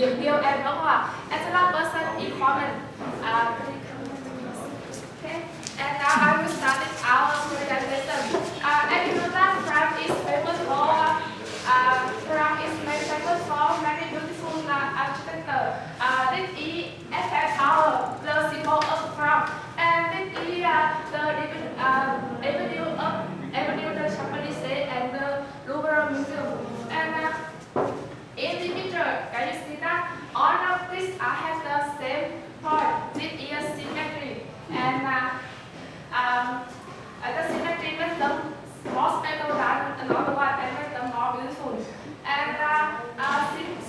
những điều em nói là another person in common. Okay, and now I will start our presentation. As you know that France is famous for many beautiful architecture. This is Eiffel Tower, the symbol of France, and this is the Avenue de Champs-Élysées and the Louvre Museum. And in the picture, can you see that all of this have the same point? This is symmetry, and the symmetry makes them more special than another one and makes them more beautiful. And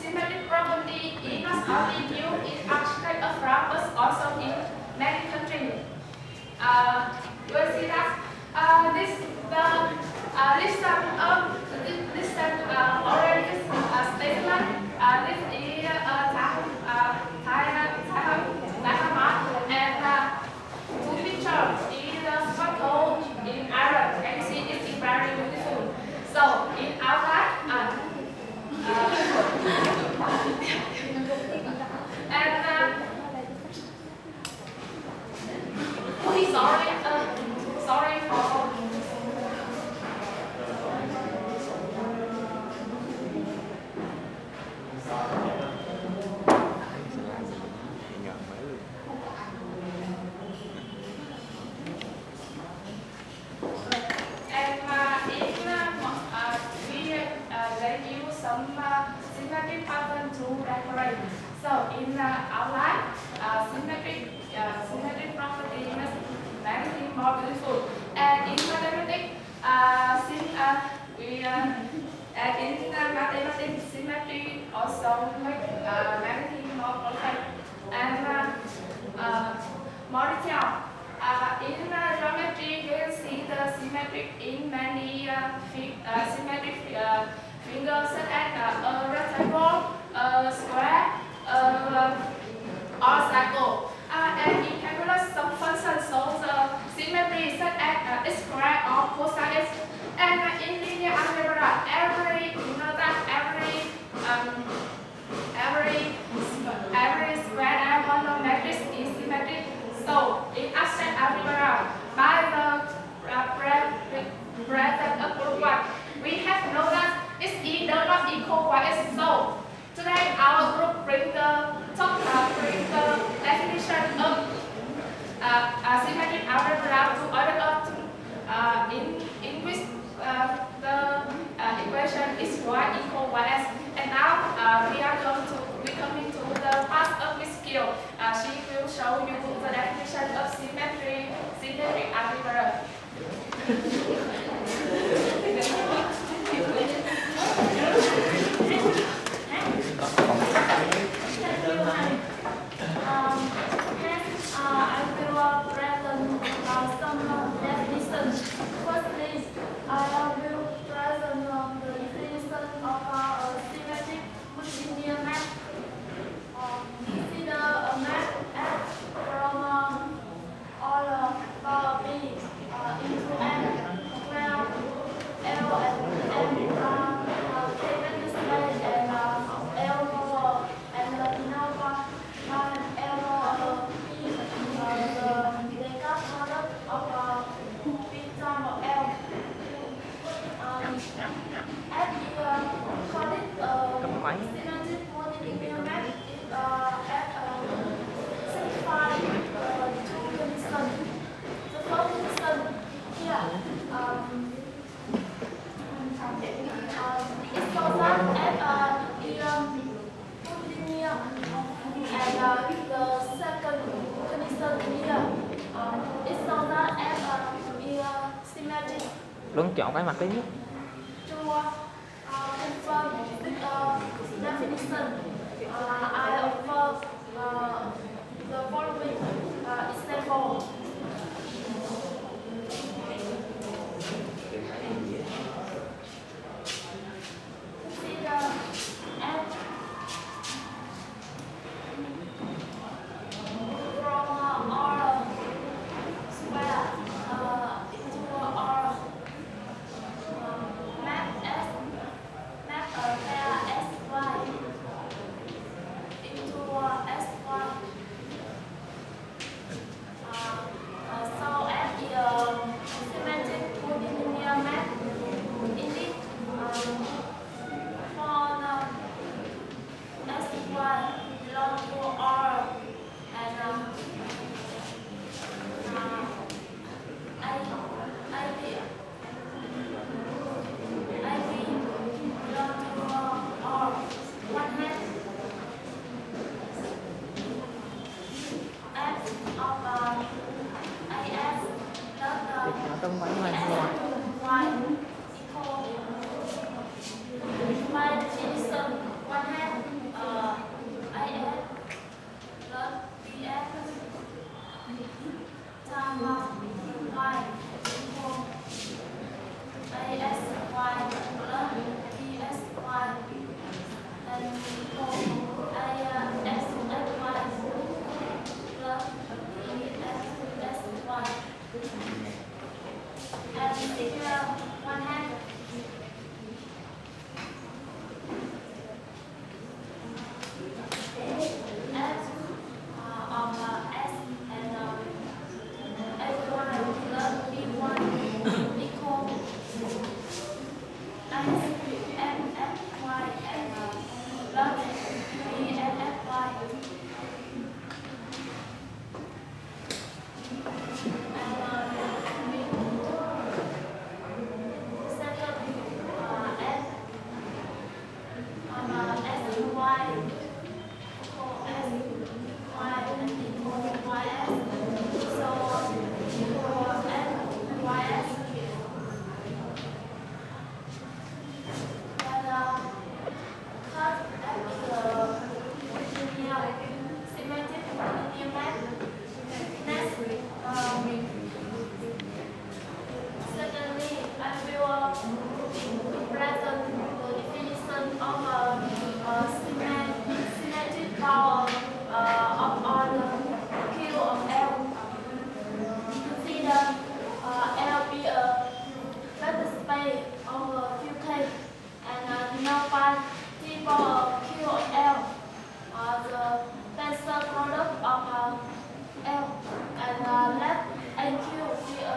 symmetric property is not only used in architecture of France but also in many countries. You will see that this orange statement. This is Thailand, and two pictures is photo in Ireland. Can you see it is very beautiful. So in outline and sorry for symmetric pattern to decorate. So in outline, symmetric property makes many things more beautiful. And in mathematics, symmetry also makes many things more perfect. And more detail. In geometry, you will see the symmetric in many symmetric figures such as a rectangle, a square, or circle. And in calculus, some functions show the symmetry such as x square or cosine x. And in linear algebra, every square diagonal matrix is symmetric. So in abstract algebra, by the present of group 1, we have known that x does not equal y. So today our group bring the definition of symmetric algebra to order up to in which the equation is y equal ys. And now we coming to the part of Miss Skill. She will show you the definition of symmetric algebra. Luân chọn cái mặt thứ nhất. Definition. I offer the following example. for Q of L, the tensor product of L, and let AQ be a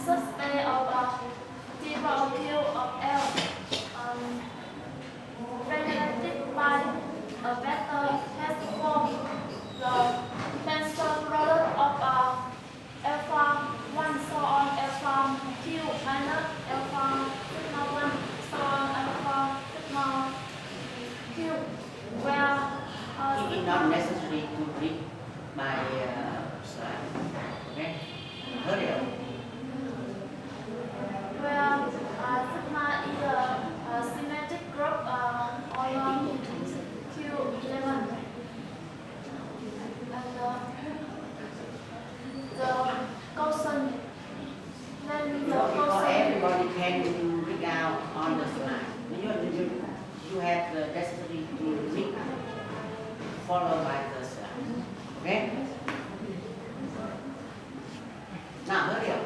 subspace of T of Q of L, represented by a vector has formed the tensor product of alpha 1 so on alpha Q minus alpha sigma 1 so on alpha sigma Q, where It is not necessary to read my slide. Okay? Hurry up. where sigma is a symmetric group on Q11. And the quotient, then the Before quotient, everybody can pick out on the slide. You have the necessary to read, followed by the slide. Okay? Now hurry up.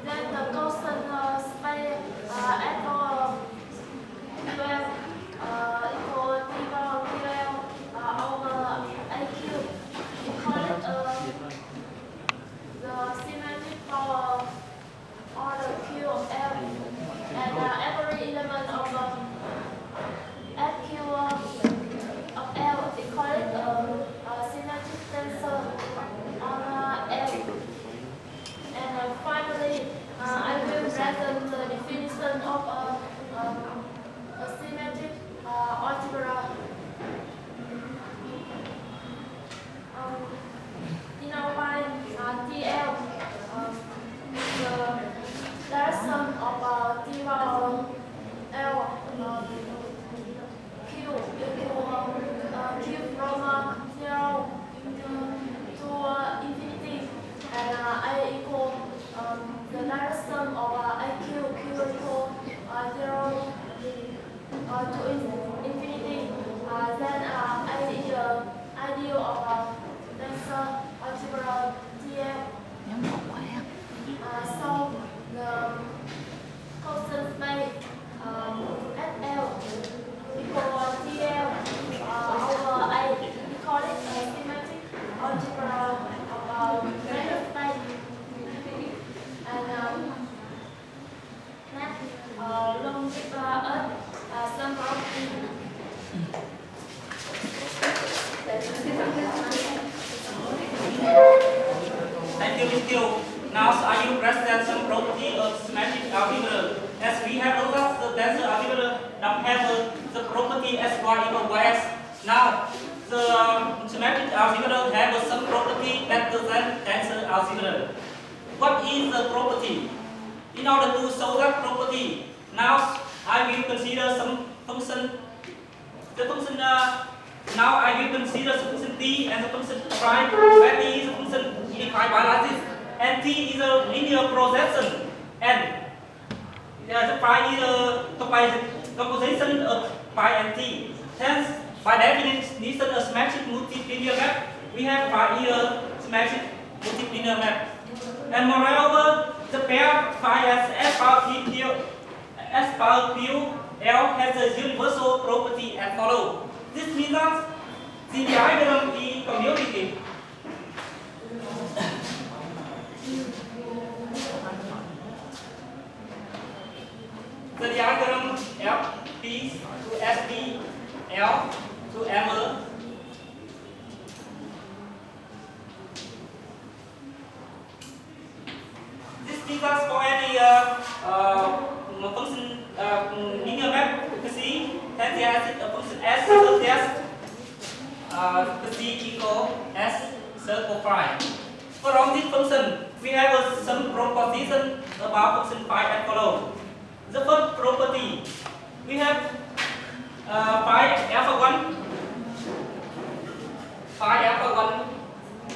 then the quotient space equal 12 equal T power 12 over AQ. We call it the symmetric power order Q of L, and every element of FQ of L, we call it a symmetric tensor on L. And finally, I will present the definition of a symmetric algebra. In our mind, TL is the direction of T power L Q equal Q from 0 to infinity, and A equal the direction of AQ, Q equal 0 to infinity. Then A is the ideal of tensor algebra TL. So the quotient space SL equal TL over A. We call it a symmetric algebra of vector space. And next, long give us some property. Thank you, Ms. Kiều. Now I will present some property of symmetric algebra. As we have noticed, the tensor algebra don't have the property as y equal ys. Now, the symmetric algebra have some property better than tensor algebra. What is the property? In order to show that property, now I will consider some function. The function now I will consider the function t and the function phi, where t is a function defined by lattice, and t is a linear projection, and the phi is a composition of phi and t. Hence, by definition, a symmetric multilinear map, we have phi is a symmetric multilinear map. And moreover, the pair phi as power q L has a universal property as follows. This means that the diagram is commutative. The diagram FP to SD, L to M. This means that for any function linear map, you can see that there is a function S so there's C equal S circle phi. From this function, we have some proposition about function phi as follows. The first property, we have phi alpha 1,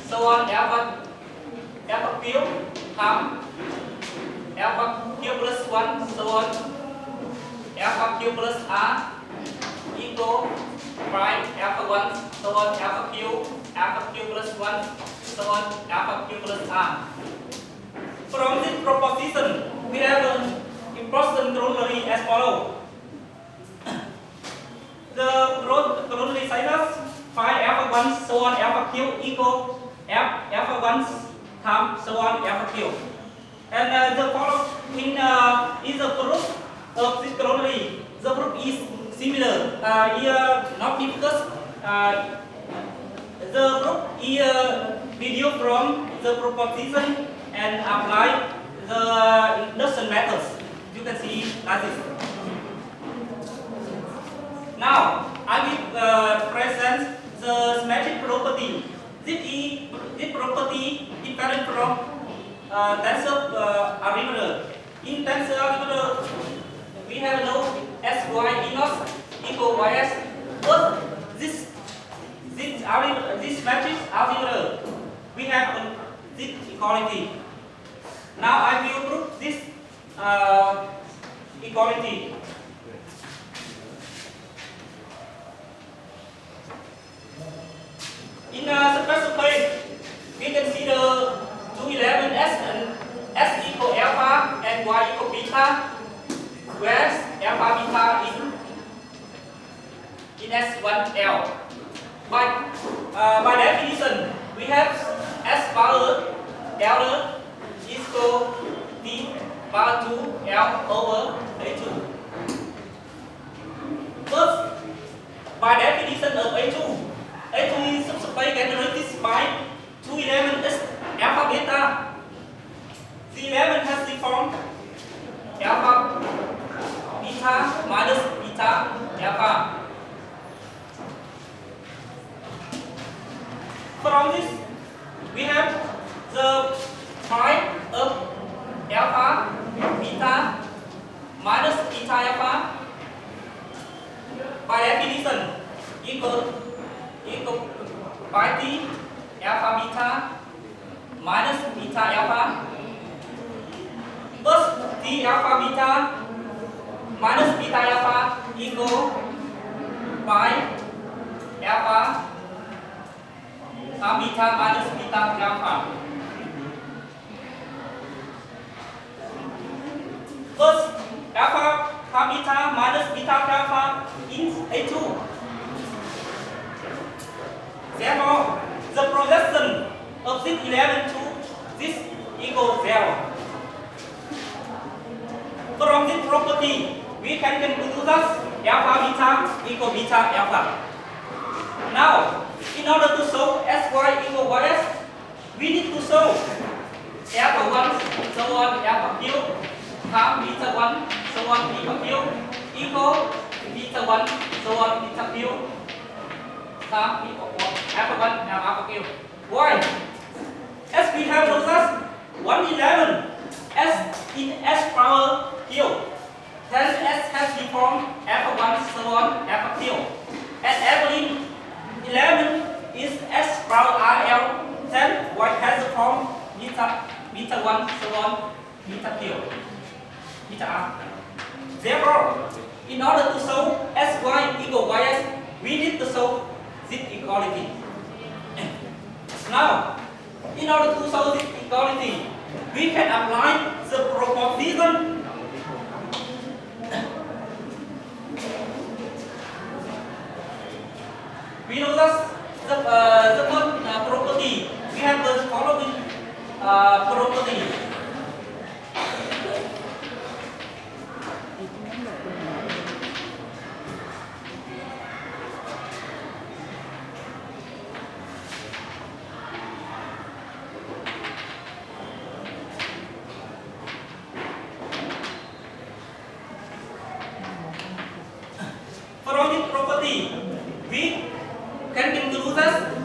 so on alpha q times alpha q plus 1, so on alpha q plus r equal phi alpha 1, so on alpha q plus 1, so on alpha q plus r. From this proposition, we have an important corollary as follows. 1 so on alpha q equal alpha 1 times so on alpha q. And the following is the proof of this corollary. The proof is similar. Here not because the proof is video from the proposition and apply the induction methods. You can see like this. Now I will present the symmetric property. This property is different from tensor algebra. In tensor algebra, we have no sy enos equal ys, but this matrix algebra, we have this equality. Now I will prove this equality. In the special case, we consider 211s and s equal alpha and y equal beta, whereas alpha beta is in S1L. By definition, we have s power L is equal t power 2L over A2. First, by definition of A2 is subspace generated by 211 is alpha beta. The 11 has the form alpha beta minus beta alpha. From this, we have the prime of alpha beta minus beta alpha by definition equal by t alpha beta minus beta alpha. First, t alpha beta minus beta alpha equal by alpha beta minus beta alpha. First, alpha beta minus beta alpha in A2. Therefore, the projection of this 11 to this equals 0. From this property, we can conclude that alpha beta equal beta alpha. Now, in order to show sy equal ys, we need to show alpha 1 so on alpha q times beta 1 so on beta q equal beta 1 so on beta q times alpha 1 alpha q. Why? As we have noticed 111 s in s power q, then s has the form alpha 1 so on alpha q, and every 11 is s power rl, then y has the form beta 1 so on beta q, beta r. Therefore, in order to show sy equal ys, we need to show this equality. Now, in order to show this equality, we can apply the proposition we know that the first property, we have the following property. From this property, we can conclude that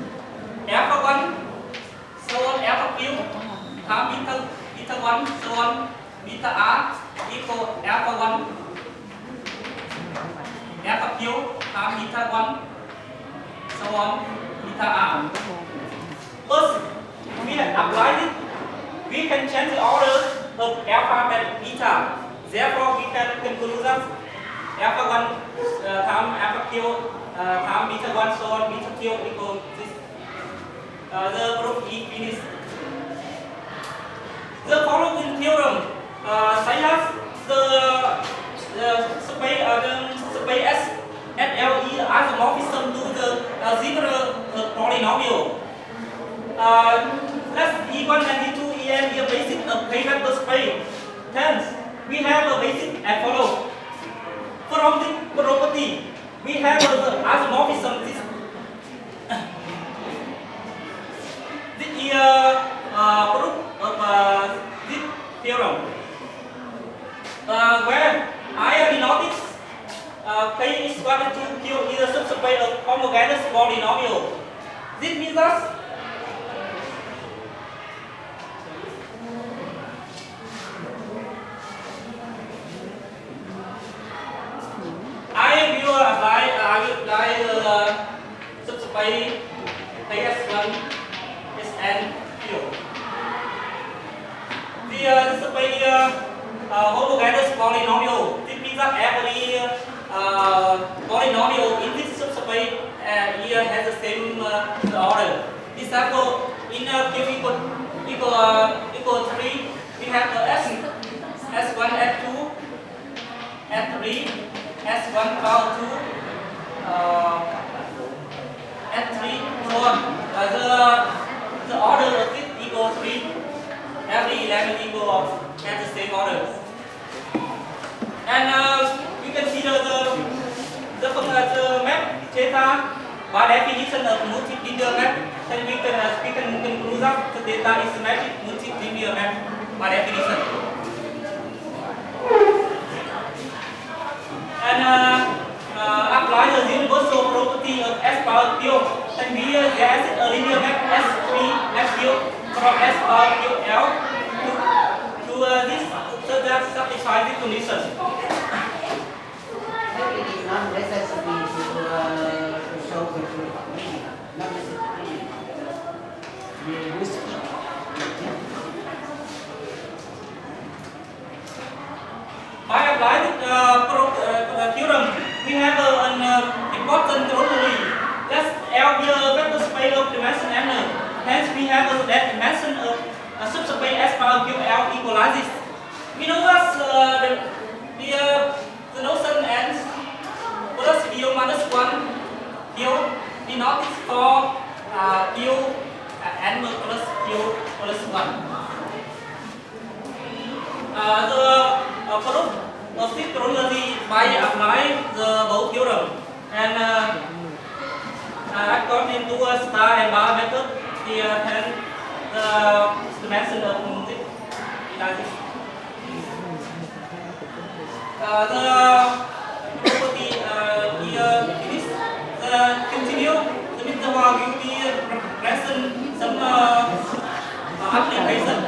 alpha 1 so on alpha q times beta 1 so on beta r equal alpha 1 alpha q times beta 1 so on beta r. First, we have applied it. We can change the order of alpha and beta. Therefore, we can conclude that alpha 1 times alpha q times beta 1 so on beta q equal this. The proof is finished. The following theorem says that the space S and L is isomorphism to the algebra Hence, we have a basic and follow. From this property, we have the isomorphism. This is proof of this theorem. Where I denoted K is equal to Q is a subspace of homogeneous polynomial. This means that I will apply the subspace KS1 Sn Q. The subspace homogeneous polynomial. This means that every polynomial in this subspace here has the same order. Example, in Q equal 3, we have S1, S2, S3, S1 power 2, S3, so on. The order of this equal 3. Every element equal has the same order. And we consider the map theta by definition of multilinear map. Then we can conclude that the data is symmetric multilinear map by definition. And apply the universal property of S power Q. And here there is a linear map S3 F Q from S power QL to this, so that satisfies the condition. It is not necessary to show the proof. Not necessary. We use it. By applying the theorem, we have an important corollary. Let L be a vector space of dimension n. Hence, we have that dimension of a subspace S power QL equalizes. We know that the notion n plus Q minus 1 Q denotes for Q n plus Q plus 1. The proof of this corollary by applying the both theorem, and according to a star and bar method, then the dimension of this the property here is continue. The interval will be present some application.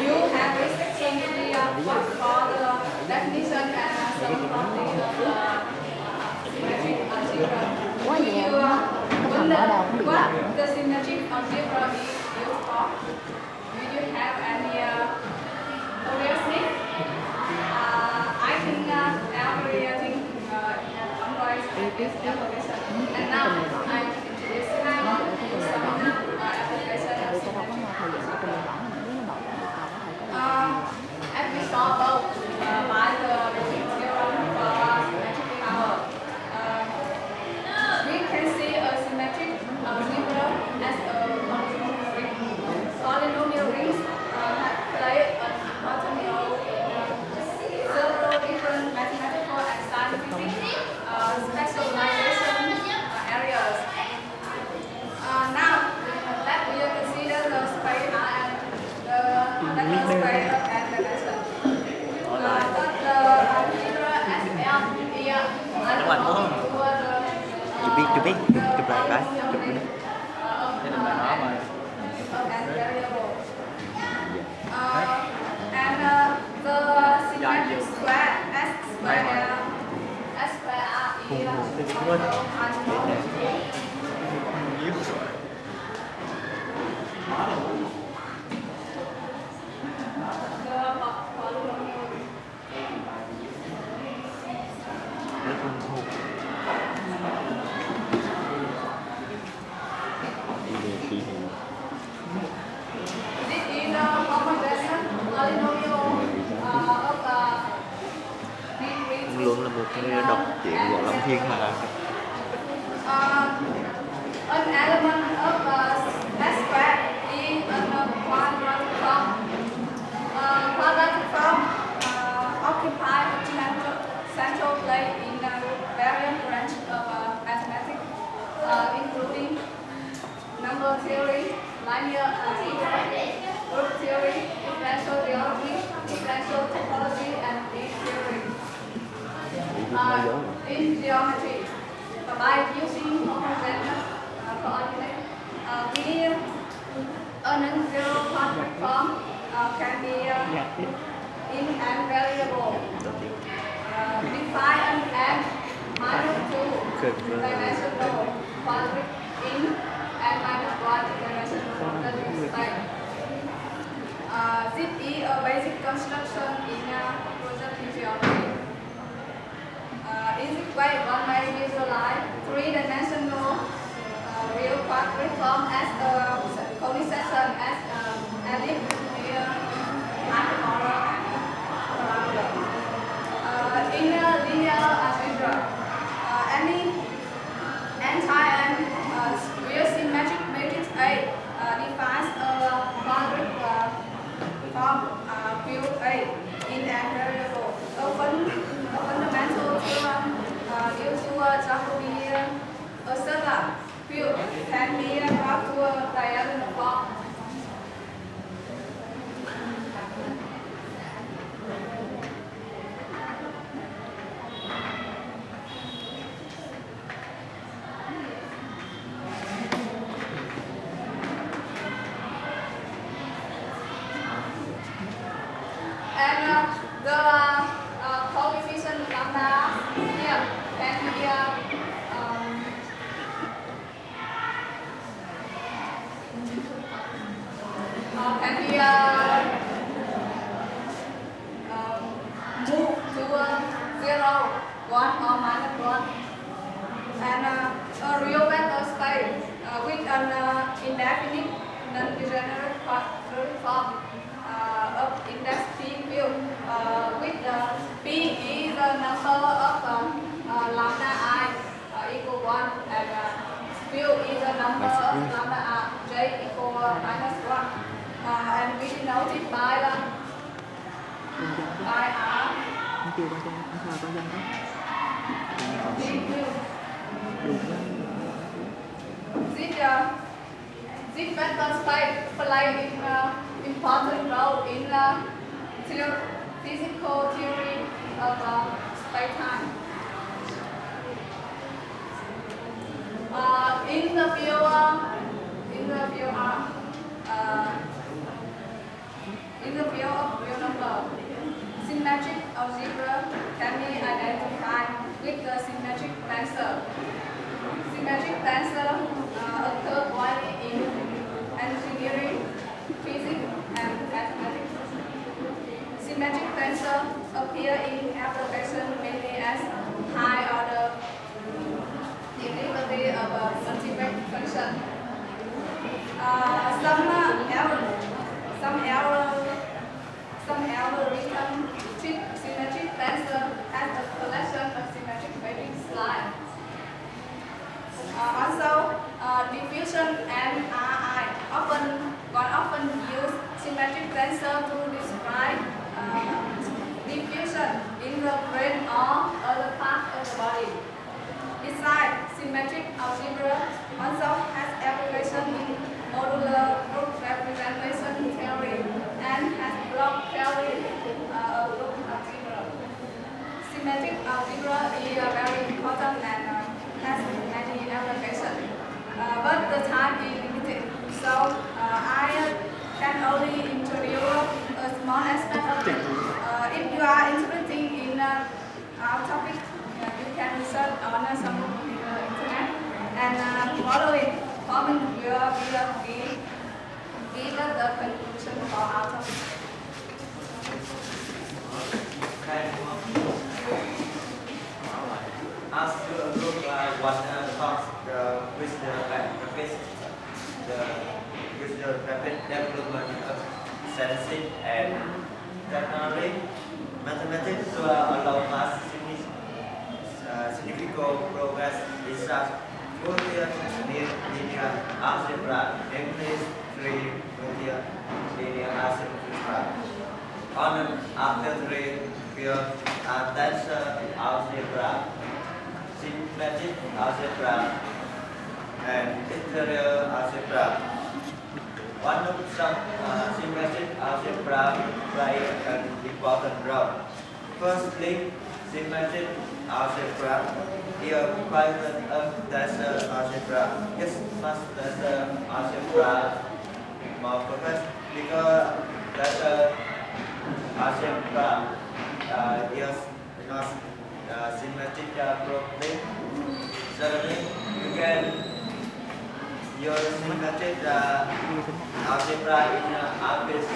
You have restriction for the definition and some property of symmetric algebra. Quá Do nhiều you cái thằng ở đâu cũng bị what lạnh. the symmetric algebra is used for? Do you have any obvious name? I think everything comprise this application. And now I introduce some application of Tôi không có thời gian cho mình bảo mà nếu nó bảo là có thể có as we saw both by the basic theorem for symmetric power, we can see a symmetric algebra as a polynomial ring. Polynomial rings play an important role in several different mathematical and scientific specialization areas. Now, let me consider the space and the vector space of n dimension. The algebra SL here corresponds to Chụp đi, chụp lại cái, chụp đi. Thế là bài nói mà. And the symmetric square S square R is also This is a homogeneous polynomial of degree Luôn là một người đọc chuyện của Lâm Thiên Hà. an element of by using homogeneous coordinate. We a non-zero quadratic form can be in and variable. Define an n minus 2 dimensional quadratic in and minus 1 dimensional space. This is a basic construction in projective geometry. In this way, one may visualize three-dimensional real quadratic form as a conic section as ellipse, hyperbola, and parabola. In linear algebra, any anti- and real symmetric matrix A defines a quadratic form Q A in and variable. A fundamental theorem due to Jacobi assert that Q can be brought to a diagonal form. And the coefficient lambda here can be moved to 0, 1 or minus 1. And a real vector space with an indefinite non-degenerate quadratic form of index p field with p is the number of lambda I equal 1 and field is the number of lambda I j equal minus 1 and we denote it by r. Anh kêu con dân, anh hỏi con dân đó. P field. Đúng. This vector space play important role in physical theory of space-time. In the field of real number, symmetric algebra can be identified with the symmetric tensor. Symmetric tensor occur widely in engineering, physics, and mathematics. Symmetric tensor appear in application mainly as high-order derivative of a multiplic function. Some algorithm treat symmetric tensor as a collection of symmetric matrix lines. Also, diffusion and RI often use symmetric tensor to describe diffusion in the brain or other part of the body. Besides, symmetric algebra also has application in modular group representation theory and has block theory of group algebra. Symmetric algebra is very important and has many applications, but the time is limited, so I can only introduce a small aspect of it. If you are interested in our topic, you can research on some internet and follow it. Comment will give us the conclusion for our topic. As you look like what talks with the rapid development of science and technology, mathematics will allow us significant progress in such Gaussian linear algebra, English 3 Gaussian linear algebra. On an arbitrary field, tensor algebra, symmetric algebra, and interior algebra. One of some symmetric algebra play an important role. Firstly, symmetric algebra. Here, private of tensor algebra is much tensor algebra more perfect because tensor algebra is not symmetric property. Suddenly, you can use symmetric algebra in Algebras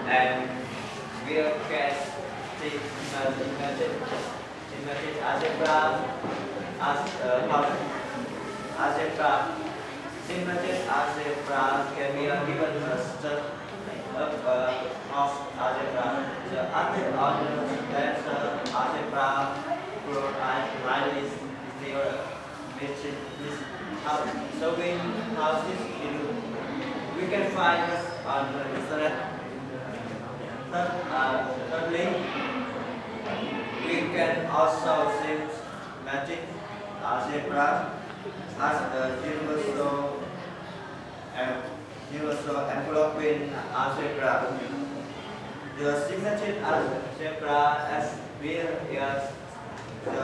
and we can see symmetric algebra as algebra. Symmetric algebra can be given a set of algebra. The other orders that algebra provide is theorem, which is how showing how this is. We can find this on the internet. Thirdly, we can also see magic algebra as the universal enveloping algebra. The symmetric algebra as well as the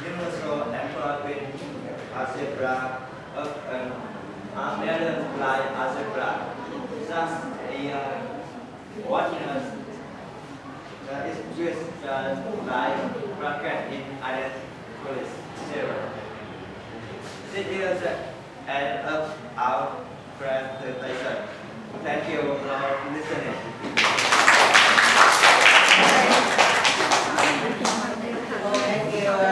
universal enveloping algebra of an unidentified algebra. Thus, a coordinates that is just by bracket in identical zero. This is the end of our presentation. Thank you for listening.